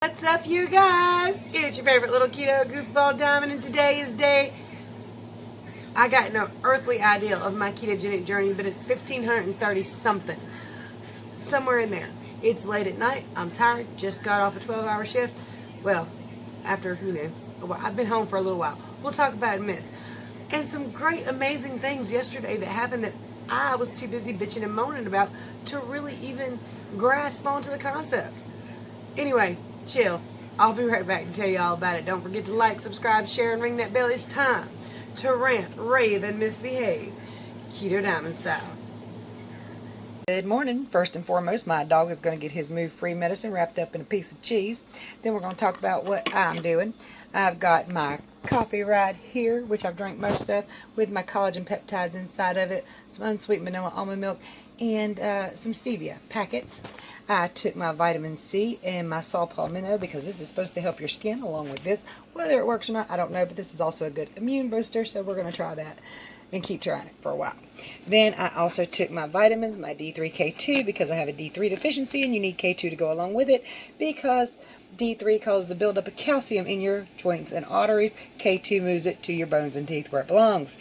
What's up, you guys? It's your favorite little keto goofball diamond, and today is day. I got no earthly idea of my ketogenic journey, but it's 1530 something, somewhere in there. It's late at night. I'm tired. Just got off a 12-hour shift. Well, after I've been home for a little while. We'll talk about it in a minute. And some great, amazing things yesterday that happened that I was too busy bitching and moaning about to really even grasp onto the concept. Anyway, chill. I'll be right back to tell you all about it. Don't forget to like, subscribe, share, and ring that bell. It's time to rant, rave, and misbehave. Keto Diamond style. Good morning. First and foremost, my dog is going to get his move-free medicine wrapped up in a piece of cheese. Then we're going to talk about what I'm doing. I've got my coffee right here, which I've drank most of, with my collagen peptides inside of it, some unsweetened vanilla almond milk, and some stevia packets. I took my vitamin C and my saw palmetto because this is supposed to help your skin along with this. Whether it works or not, I don't know, but this is also a good immune booster, so we're going to try that and keep trying it for a while. Then I also took my vitamins, my D3, K2, because I have a D3 deficiency, and you need K2 to go along with it because D3 causes the buildup of calcium in your joints and arteries. K2 moves it to your bones and teeth where it belongs.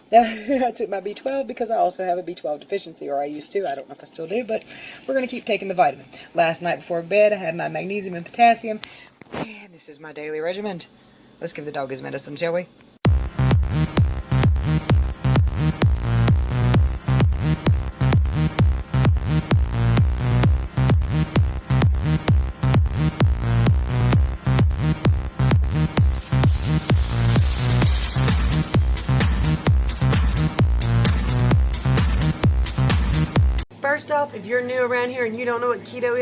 I took my B12 because I also have a B12 deficiency, or I used to. I don't know if I still do, but we're going to keep taking the vitamin. Last night before bed, I had my magnesium and potassium, and this is my daily regimen. Let's give the dog his medicine, shall we? First off, if you're new around here and you don't know what keto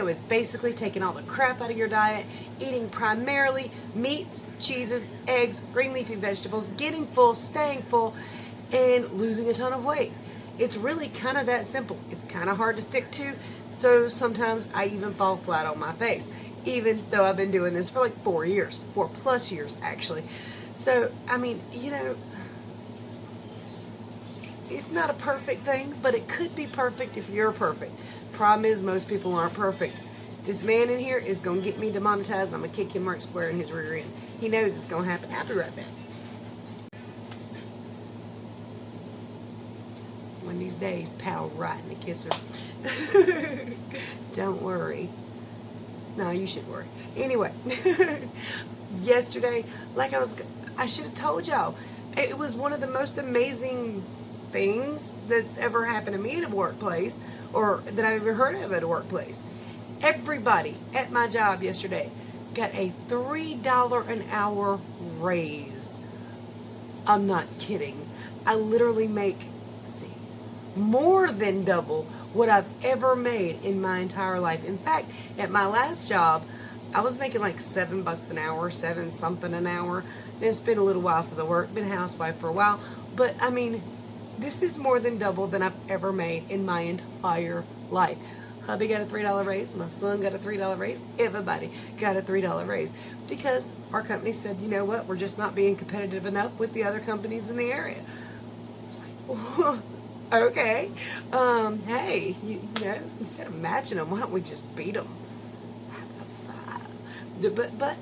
is basically taking all the crap out of your diet, eating primarily meats, cheeses, eggs, green leafy vegetables, getting full, staying full, and losing a ton of weight. It's really kind of that simple. It's kind of hard to stick to, so sometimes I even fall flat on my face, even though I've been doing this for like 4 years, 4+ years actually. So, I mean, it's not a perfect thing, but it could be perfect if you're perfect. Problem is, most people aren't perfect. This man in here is going to get me demonetized, and I'm going to kick him right square in his rear end. He knows it's going to happen. I'll be right back. One of these days, pal right in the kisser. Don't worry. No, you should worry. Anyway, yesterday, I should have told y'all, it was one of the most amazing things that's ever happened to me in a workplace, or that I've ever heard of at a workplace. Everybody at my job yesterday got a $3 an hour raise. I'm not kidding. I literally make more than double what I've ever made in my entire life. In fact, at my last job, I was making like $7 an hour, 7 something an hour. And it's been a little while since I worked, been a housewife for a while, but I mean, this is more than double than I've ever made in my entire life. Hubby got a $3 raise. My son got a $3 raise. Everybody got a $3 raise. Because our company said, you know what, we're just not being competitive enough with the other companies in the area. I was like, okay. Hey, instead of matching them, why don't we just beat them? But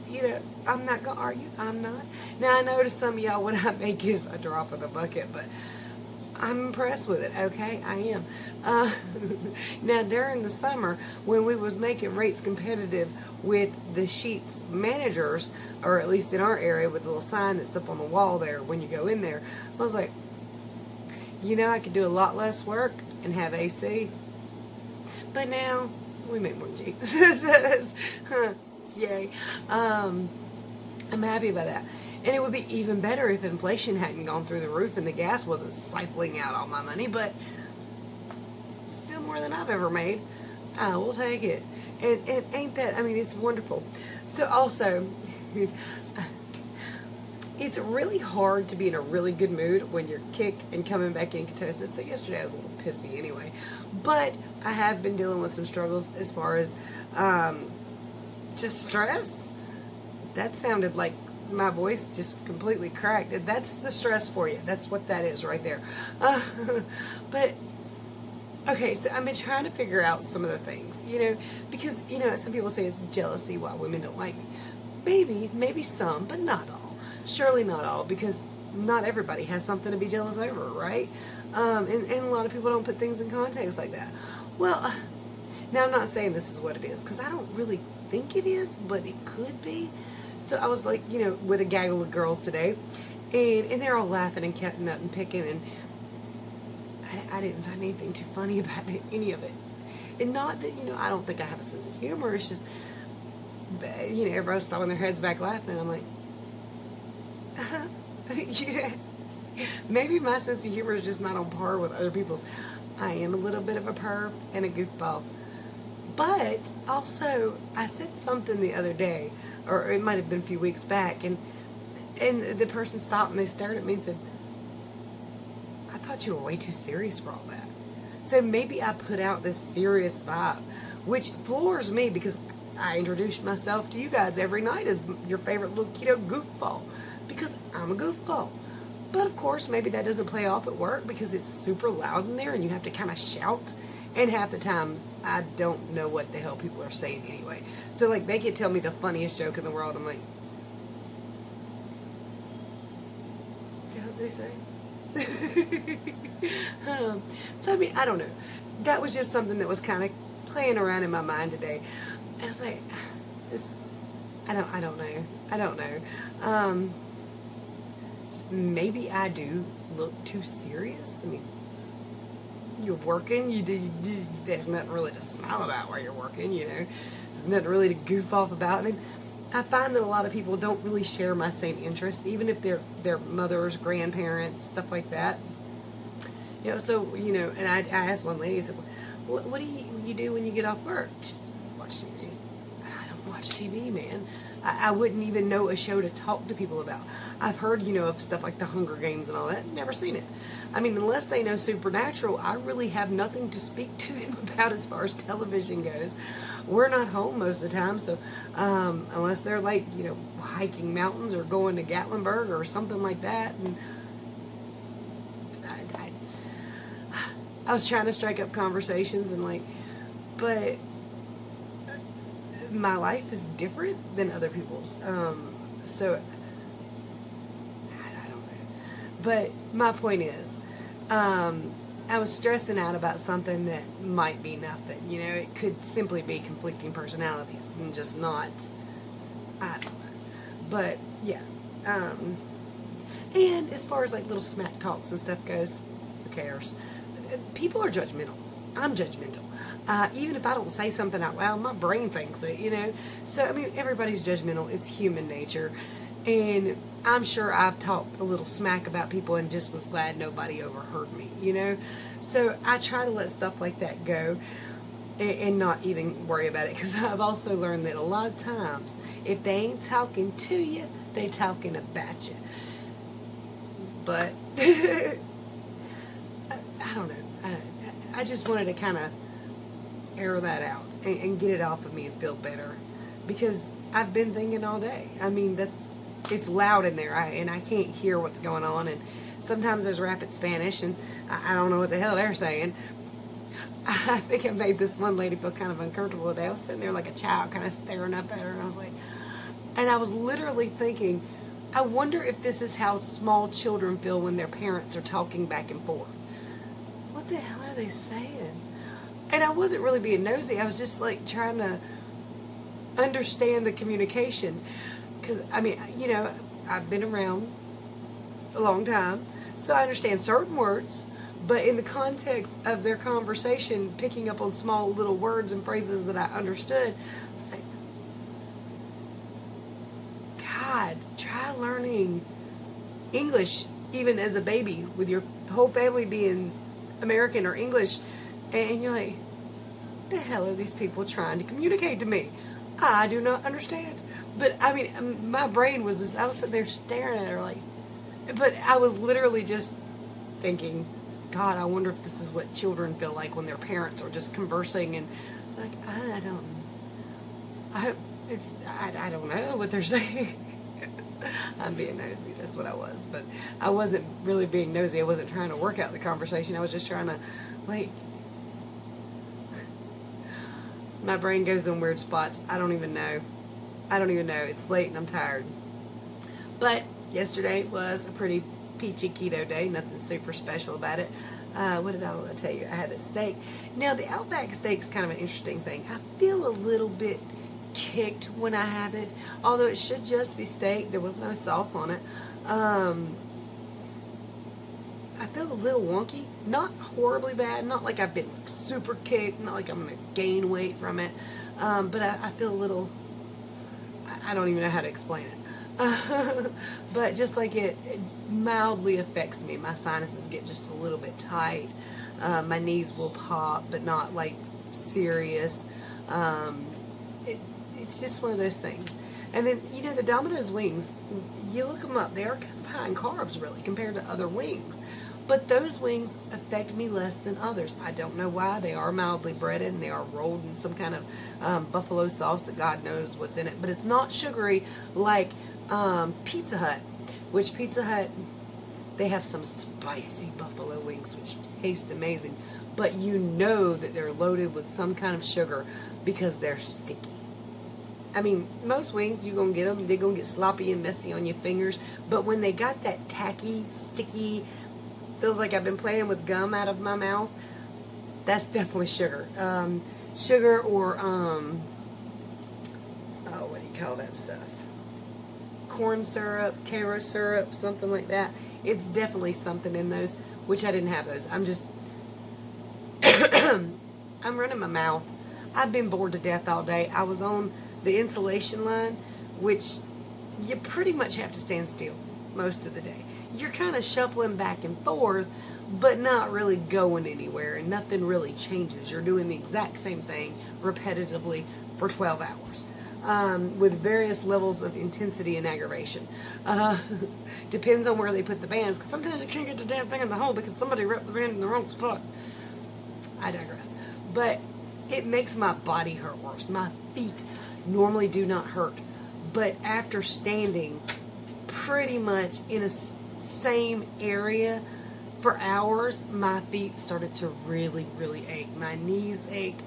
I'm not going to argue. I'm not. Now, I know to some of y'all what I make is a drop in the bucket, but I'm impressed with it, okay? I am. Now, during the summer, when we was making rates competitive with the Sheets managers, or at least in our area with the little sign that's up on the wall there when you go in there, I was like, I could do a lot less work and have AC. But now, we make more cheese. Yay. I'm happy about that. And it would be even better if inflation hadn't gone through the roof and the gas wasn't siphoning out all my money, but still more than I've ever made. I will take it. And ain't that, it's wonderful. So also, it's really hard to be in a really good mood when you're kicked and coming back in ketosis. So yesterday I was a little pissy anyway. But I have been dealing with some struggles as far as just stress. That sounded like my voice just completely cracked. That's the stress for you. That's what that is right there. But Okay, so I've been trying to figure out some of the things, because, some people say it's jealousy why women don't like me. Maybe some, but not all. Surely not all, because not everybody has something to be jealous over, right? And a lot of people don't put things in context like that. Well, now I'm not saying this is what it is, because I don't really think it is, but it could be. So I was like, with a gaggle of girls today, and they're all laughing and cutting up and picking, and I didn't find anything too funny about any of it. And not that, I don't think I have a sense of humor. It's just, everybody's throwing their heads back laughing. And I'm like, maybe my sense of humor is just not on par with other people's. I am a little bit of a perv and a goofball. But also, I said something the other day, or it might have been a few weeks back, and the person stopped and they stared at me and said, I thought you were way too serious for all that. So maybe I put out this serious vibe, which floors me because I introduced myself to you guys every night as your favorite little keto goofball, because I'm a goofball. But of course, maybe that doesn't play off at work because it's super loud in there and you have to kind of shout. And half the time, I don't know what the hell people are saying anyway. So like, they could tell me the funniest joke in the world. I'm like, what the hell did they say? So I mean, I don't know. That was just something that was kind of playing around in my mind today. And I was like, I don't know. Maybe I do look too serious. I mean, you're working. There's nothing really to smile about while you're working. There's nothing really to goof off about. And I find that a lot of people don't really share my same interest, even if they're their mothers, grandparents, stuff like that. So, and I asked one lady, I said, what do you do when you get off work? She said, watch TV. I don't watch TV, man. I wouldn't even know a show to talk to people about. I've heard, of stuff like the Hunger Games and all that. Never seen it. I mean, unless they know Supernatural, I really have nothing to speak to them about as far as television goes. We're not home most of the time, so unless they're like, hiking mountains or going to Gatlinburg or something like that. And I was trying to strike up conversations and but my life is different than other people's. So I don't know. But my point is, I was stressing out about something that might be nothing. It could simply be conflicting personalities and just not, I don't know. But yeah. And as far as little smack talks and stuff goes, who cares? People are judgmental. I'm judgmental. Even if I don't say something out loud, my brain thinks it, So, I mean, everybody's judgmental. It's human nature. And I'm sure I've talked a little smack about people and just was glad nobody overheard me, So I try to let stuff like that go and not even worry about it. Because I've also learned that a lot of times, if they ain't talking to you, they talking about you. But I don't know. I just wanted to kind of air that out and get it off of me and feel better, because I've been thinking all day. I mean, it's loud in there, and I can't hear what's going on, and sometimes there's rapid Spanish, and I don't know what the hell they're saying. I think I made this one lady feel kind of uncomfortable today. I was sitting there like a child, kind of staring up at her, and I was literally thinking, I wonder if this is how small children feel when their parents are talking back and forth. What the hell are they saying? And I wasn't really being nosy. I was just trying to understand the communication. Because, I mean, I've been around a long time, so I understand certain words, but in the context of their conversation, picking up on small little words and phrases that I understood, I was like, God, try learning English even as a baby with your whole family being American or English, and you're like, the hell are these people trying to communicate to me? I do not understand. But I mean, my brain was just, I was sitting there staring at her but I was literally just thinking, God, I wonder if this is what children feel like when their parents are just conversing, and I don't know what they're saying. I'm being nosy. That's what I was. But I wasn't really being nosy. I wasn't trying to work out the conversation. I was just trying to, My brain goes in weird spots. I don't even know. It's late and I'm tired. But yesterday was a pretty peachy keto day. Nothing super special about it. What did I want to tell you? I had that steak. Now, the Outback steak's kind of an interesting thing. I feel a little bit kicked when I have it. Although it should just be steak. There was no sauce on it. I feel a little wonky. Not horribly bad. Not like I've been super kicked. Not like I'm going to gain weight from it. But I feel a little... I don't even know how to explain it. But just like it mildly affects me. My sinuses get just a little bit tight. My knees will pop, but not like serious. It's just one of those things. And then, you know, the Domino's wings, you look them up, they are kind of high in carbs, really, compared to other wings. But those wings affect me less than others. I don't know why. They are mildly breaded, and they are rolled in some kind of buffalo sauce that God knows what's in it. But it's not sugary like Pizza Hut, which Pizza Hut, they have some spicy buffalo wings, which taste amazing. But you know that they're loaded with some kind of sugar because they're sticky. I mean, most wings, you're going to get them, they're going to get sloppy and messy on your fingers. But when they got that tacky, sticky, feels like I've been playing with gum out of my mouth, that's definitely sugar. Sugar or, oh, what do you call that stuff? Corn syrup, Karo syrup, something like that. It's definitely something in those, which I didn't have those. I'm just, I'm running my mouth. I've been bored to death all day. I was on the insulation line, which you pretty much have to stand still most of the day. You're kind of shuffling back and forth, but not really going anywhere, and nothing really changes. You're doing the exact same thing repetitively for 12 hours. With various levels of intensity and aggravation. Depends on where they put the bands, because sometimes you can't get the damn thing in the hole because somebody wrapped the band in the wrong spot. I digress. But it makes my body hurt worse. My feet normally do not hurt, but after standing pretty much in a same area for hours, my feet started to really, really ache. My knees ached.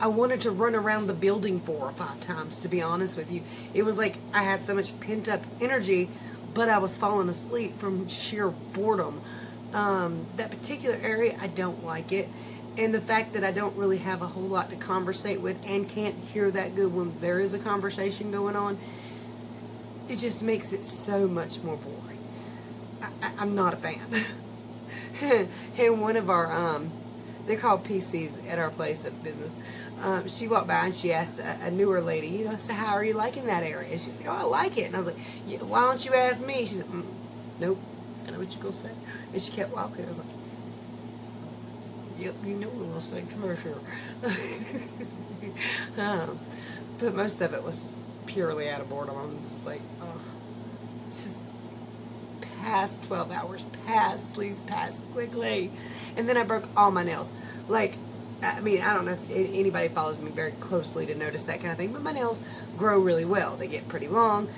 I wanted to run around the building 4 or 5 times, to be honest with you. It was like I had so much pent up energy, but I was falling asleep from sheer boredom. That particular area, I don't like it. And the fact that I don't really have a whole lot to conversate with and can't hear that good when there is a conversation going on, it just makes it so much more boring. I'm not a fan. And one of our, they're called PCs at our place of business. She walked by and she asked a newer lady, you know, so how are you liking that area? She's like, oh, I like it. And I was like, yeah, why don't you ask me? She said, nope, I know what you're going to say. And she kept walking. I was like, yep, you know what we'll say, commercial. But most of it was purely out of boredom. I'm just like, ugh. It's just past 12 hours. Pass, please pass quickly. And then I broke all my nails. Like, I mean, I don't know if anybody follows me very closely to notice that kind of thing, but my nails grow really well. They get pretty long.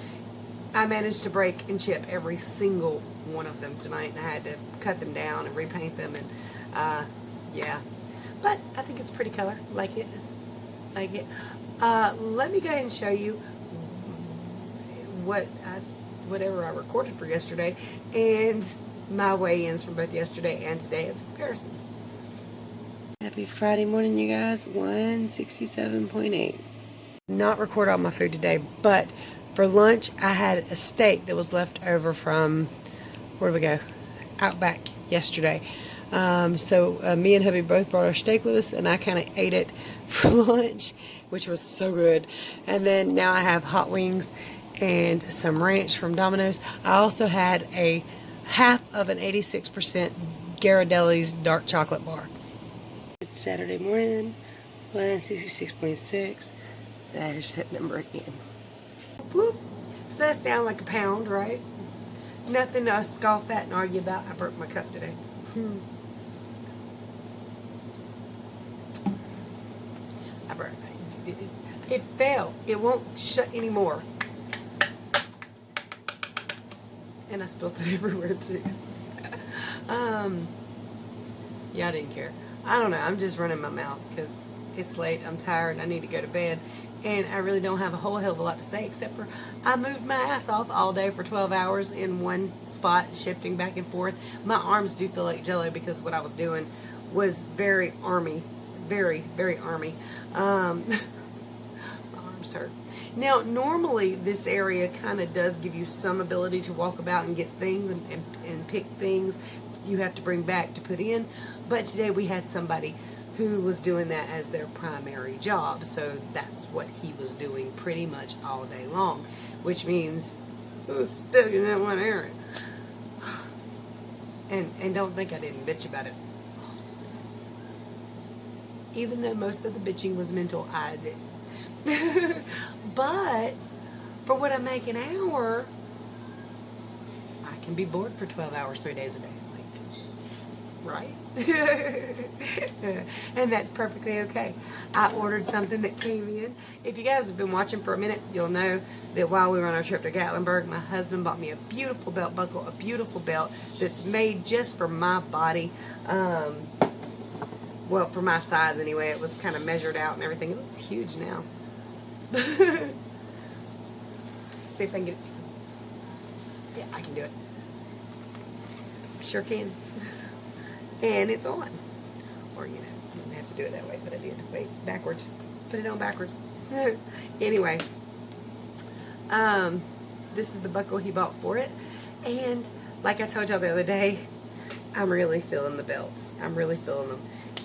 I managed to break and chip every single one of them tonight, and I had to cut them down and repaint them, and yeah. But I think it's a pretty color. Like it. Like it. Let me go ahead and show you whatever I recorded for yesterday and my weigh-ins from both yesterday and today as a comparison. Happy Friday morning, you guys. 167.8. Not record all my food today, but for lunch I had a steak that was left over from, where did we go? Outback yesterday. So me and hubby both brought our steak with us, and I kind of ate it for lunch, which was so good. And then now I have hot wings and some ranch from Domino's. I also had a half of an 86% Ghirardelli's dark chocolate bar. It's Saturday morning, 166.6. There's that number again. Whoop. So that's down like a pound, right? Nothing to scoff at and argue about. I broke my cup today. I broke it. It fell. It won't shut anymore. And I spilled it everywhere too. Yeah, I didn't care. I don't know. I'm just running my mouth because It's late. I'm tired. I need to go to bed. And I really don't have a whole hell of a lot to say except for I moved my ass off all day for 12 hours in one spot, shifting back and forth. My arms do feel like jello because what I was doing was very army. Very, very army. My arms hurt. Now, normally this area kind of does give you some ability to walk about and get things and pick things you have to bring back to put in. But today we had somebody who was doing that as their primary job. So that's what he was doing pretty much all day long, which means he was stuck in that one area. And don't think I didn't bitch about it. Even though most of the bitching was mental, I did. But for what I make an hour, I can be bored for 12 hours, 3 days a day. Right? And that's perfectly okay. I ordered something that came in. If you guys have been watching for a minute, you'll know that while we were on our trip to Gatlinburg, my husband bought me a beautiful belt buckle, a beautiful belt that's made just for my body. Well, for my size anyway. It was kind of measured out and everything. It looks huge now. See if I can get it. Yeah, I can do it. Sure can. And it's on. Or, you know, didn't have to do it that way, but I did. Wait, backwards. Put it on backwards. Anyway, this is the buckle he bought for it. And like I told y'all the other day, I'm really feeling the belts. I'm really feeling them.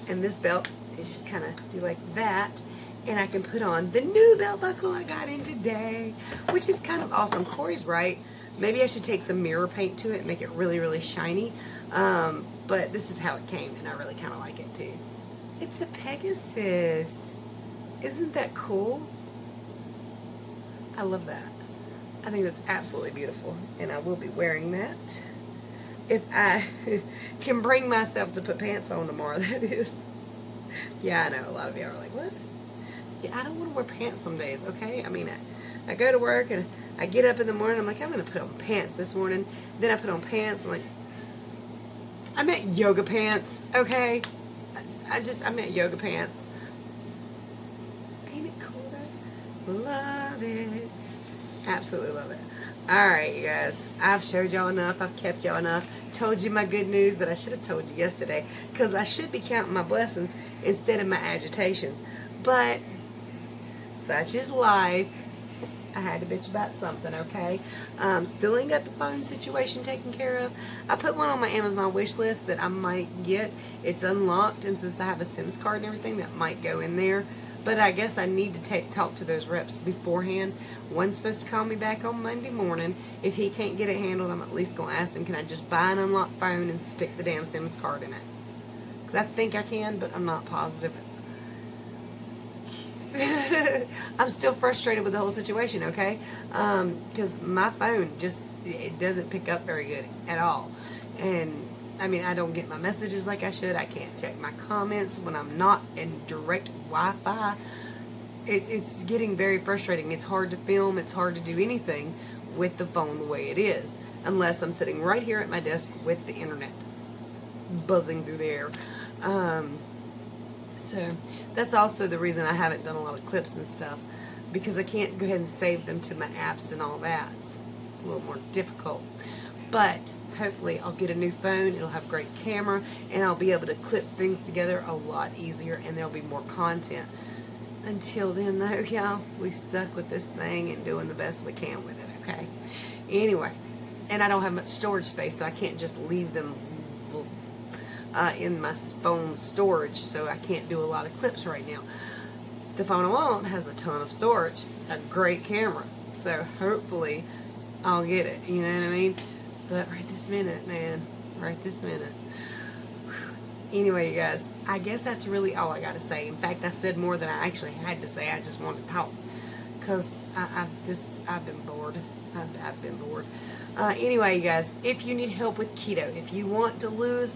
And this belt is just kind of do like that. And I can put on the new belt buckle I got in today, which is kind of awesome. Corey's right. Maybe I should take some mirror paint to it and make it really, really shiny. But this is how it came, and I really kind of like it too. It's a Pegasus. Isn't that cool? I love that. I think that's absolutely beautiful, and I will be wearing that. If I can bring myself to put pants on tomorrow, that is. Yeah, I know, a lot of you are like, what? Yeah, I don't want to wear pants some days, okay? I mean, I go to work, and I get up in the morning, I'm like, I'm going to put on pants this morning. Then I put on pants, I'm like, I meant yoga pants, okay? I meant yoga pants. Ain't it cool though? Love it. Absolutely love it. Alright, you guys. I've showed y'all enough. I've kept y'all enough. Told you my good news that I should have told you yesterday. Because I should be counting my blessings instead of my agitations. But, such is life. I had to bitch about something, okay? Still ain't got the phone situation taken care of. I put one on my Amazon wish list that I might get. It's unlocked, and since I have a Sims card and everything, that might go in there. But I guess I need to talk to those reps beforehand. One's supposed to call me back on Monday morning. If he can't get it handled, I'm at least going to ask him, can I just buy an unlocked phone and stick the damn Sims card in it? Because I think I can, but I'm not positive. I'm still frustrated with the whole situation, okay? Because my phone it doesn't pick up very good at all. And, I mean, I don't get my messages like I should. I can't check my comments when I'm not in direct Wi-Fi. It's getting very frustrating. It's hard to film. It's hard to do anything with the phone the way it is. Unless I'm sitting right here at my desk with the internet buzzing through the air. So that's also the reason I haven't done a lot of clips and stuff, because I can't go ahead and save them to my apps and all that. It's a little more difficult. But hopefully I'll get a new phone. It'll have great camera, and I'll be able to clip things together a lot easier, and there'll be more content. Until then, though, y'all, we stuck with this thing and doing the best we can with it, okay? Anyway, and I don't have much storage space, so I can't just leave them in my phone storage, so I can't do a lot of clips right now. The phone I want has a ton of storage, a great camera, so hopefully I'll get it, you know what I mean? But right this minute, man, right this minute. Anyway, you guys, I guess that's really all I got to say. In fact, I said more than I actually had to say. I just wanted to talk because I've been bored. I've been bored. Anyway, you guys, if you need help with keto, if you want to lose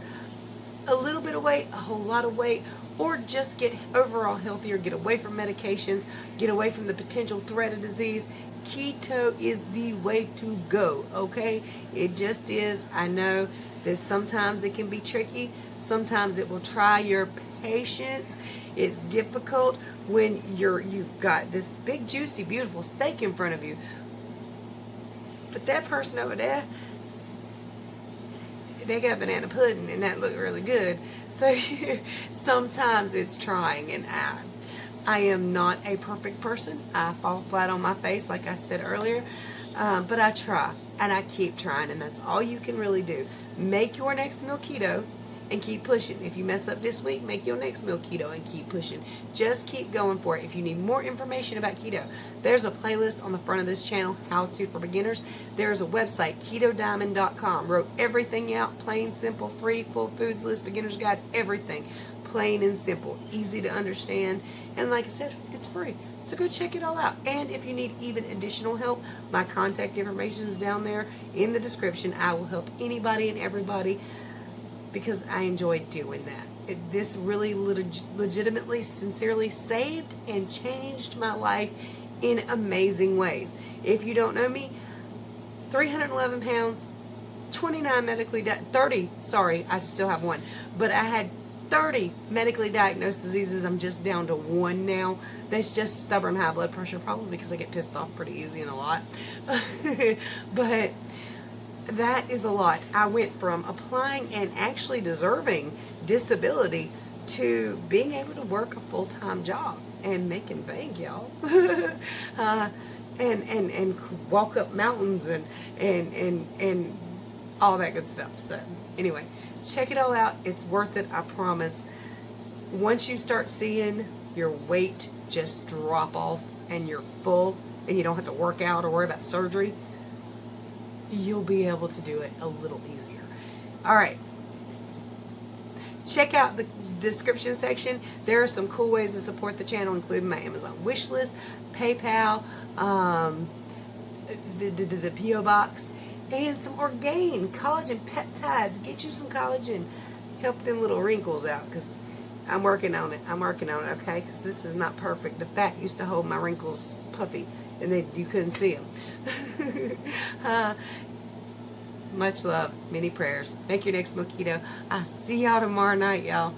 a little bit of weight, a whole lot of weight, or just get overall healthier, get away from medications, get away from the potential threat of disease, keto is the way to go, okay? It just is. I know that sometimes it can be tricky. Sometimes it will try your patience. It's difficult when you've got this big, juicy, beautiful steak in front of you, but that person over there, they got banana pudding and that looked really good. So sometimes it's trying, and I am not a perfect person. I fall flat on my face, like I said earlier, but I try and I keep trying, and that's all you can really do. Make your next meal keto and keep pushing. If you mess up this week, make your next meal keto and keep pushing. Just keep going for it. If you need more information about keto, there's a playlist on the front of this channel, How To for Beginners. There's a website, ketodiamond.com. Wrote everything out, plain, simple, free, full foods list, beginner's guide, everything. Plain and simple, easy to understand, and like I said, it's free. So go check it all out. And if you need even additional help, my contact information is down there in the description. I will help anybody and everybody, because I enjoy doing that. This really legitimately, sincerely saved and changed my life in amazing ways. If you don't know me, 311 pounds, 29 medically 30, sorry, I still have one, but I had 30 medically diagnosed diseases. I'm just down to one now. That's just stubborn high blood pressure, probably because I get pissed off pretty easy and a lot. But that is a lot. I went from applying and actually deserving disability to being able to work a full-time job and making bank, y'all. And walk up mountains and all that good stuff. So anyway, check it all out. It's worth it, I promise. Once you start seeing your weight just drop off and you're full and you don't have to work out or worry about surgery, you'll be able to do it a little easier. All right. Check out the description section. There are some cool ways to support the channel, including my Amazon wish list, PayPal, the P.O. box, and some Orgain collagen peptides. Get you some collagen. Help them little wrinkles out, because I'm working on it. Okay? Because this is not perfect. The fat used to hold my wrinkles puffy, and you couldn't see them. Much love. Many prayers. Make your next meal keto. I'll see y'all tomorrow night, y'all.